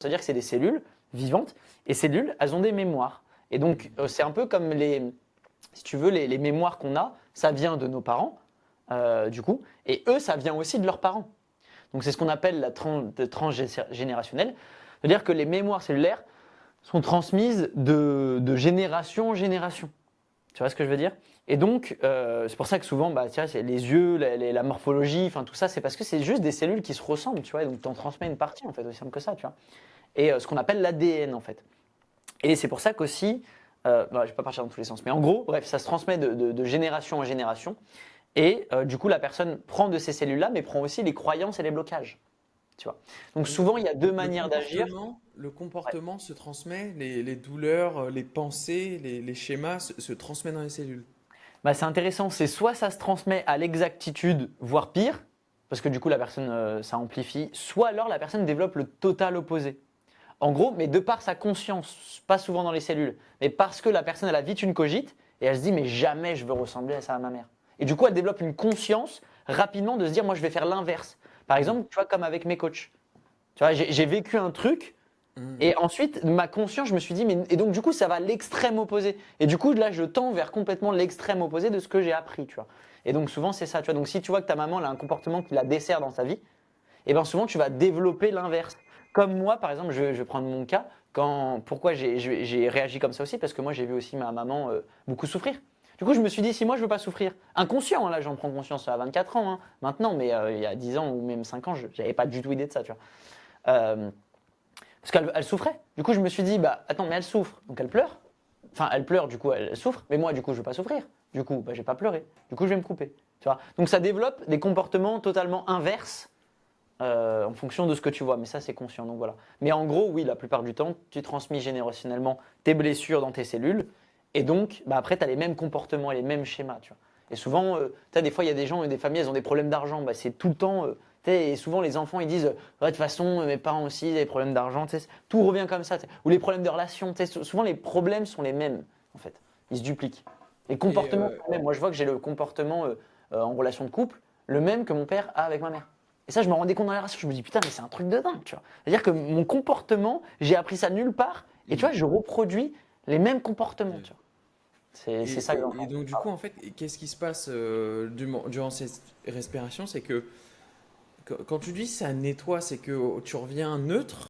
C'est-à-dire que c'est des cellules vivantes, et ces cellules, elles ont des mémoires. Et donc, c'est un peu comme si tu veux, les mémoires qu'on a, ça vient de nos parents, du coup, et eux, ça vient aussi de leurs parents. Donc, c'est ce qu'on appelle la transgénérationnelle. C'est-à-dire que les mémoires cellulaires sont transmises de génération en génération. Tu vois ce que je veux dire? Et donc, c'est pour ça que souvent, bah, tu vois, c'est les yeux, la morphologie, enfin tout ça, c'est parce que c'est juste des cellules qui se ressemblent, tu vois, et donc tu en transmets une partie, en fait, aussi simple que ça, tu vois. Et ce qu'on appelle l'ADN, en fait. Et c'est pour ça qu'aussi, bah, je ne vais pas partir dans tous les sens, mais en gros, bref, ça se transmet de génération en génération, et du coup, la personne prend de ces cellules-là, mais prend aussi les croyances et les blocages, tu vois. Donc Donc, souvent, il y a deux le manières d'agir. le Ouais. comportement se transmet, les douleurs, les pensées, les schémas se transmettent dans les cellules. Bah, c'est intéressant, c'est soit ça se transmet à l'exactitude, voire pire, parce que du coup la personne, ça amplifie, soit alors la personne développe le total opposé. En gros, mais de par sa conscience, pas souvent dans les cellules, mais parce que la personne elle a vite une cogite, et elle se dit mais jamais je veux ressembler à ça à ma mère. Et du coup elle développe une conscience rapidement de se dire moi je vais faire l'inverse. Par Hmm. exemple, tu vois comme avec mes coachs. Tu vois, j'ai vécu un truc, Hmm. et ensuite, ma conscience, je me suis dit, mais, et donc du coup, ça va à l'extrême opposé. Et du coup, là, je tends vers complètement l'extrême opposé de ce que j'ai appris, tu vois. Et donc souvent, c'est ça, tu vois. Donc si tu vois que ta maman elle a un comportement qui la dessert dans sa vie, et bien souvent, tu vas développer l'inverse. Comme moi, par exemple, je vais prendre mon cas. Pourquoi j'ai réagi comme ça aussi? Parce que moi, j'ai vu aussi ma maman beaucoup souffrir. Du coup, je me suis dit, si moi, je veux pas souffrir, inconscient, hein, là, j'en prends conscience à 24 ans, hein, maintenant, mais il y a 10 ans ou même 5 ans, je n'avais pas du tout idée de ça, tu vois. Euh, parce qu'elle souffrait. Du coup, je me suis dit, bah attends, mais elle souffre, donc elle pleure. Enfin, elle pleure, du coup, elle souffre, mais moi, du coup, je ne veux pas souffrir. Du coup, bah, je vais pas pleurer. Du coup, je vais me couper. Tu vois. Donc, ça développe des comportements totalement inverses en fonction de ce que tu vois. Mais ça, c'est conscient. Donc voilà. Mais en gros, oui, la plupart du temps, tu transmets générationnellement tes blessures dans tes cellules. Et donc, bah, après, tu as les mêmes comportements et les mêmes schémas. Tu vois. Et souvent, des fois, il y a des gens, des familles, elles ont des problèmes d'argent. Bah, c'est tout le temps. Et souvent, les enfants, ils disent ouais, de toute façon, mes parents aussi, ils ont des problèmes d'argent. Tout revient comme ça. Ou les problèmes de relation. Souvent, les problèmes sont les mêmes, en fait. Ils se dupliquent. Les Et comportements sont les mêmes. Moi, je vois que j'ai le comportement en relation de couple, le même que mon père a avec ma mère. Et ça, je me rendais compte dans la relation. Je me dis, putain, mais c'est un truc de dingue, tu vois. C'est-à-dire que mon comportement, j'ai appris ça nulle part. Et tu hmm. vois, je reproduis les mêmes comportements, tu vois. C'est ça que Et j'entends. donc, du coup, en fait, qu'est-ce qui se passe durant cette respiration? C'est que quand tu dis ça nettoie, c'est que tu reviens neutre.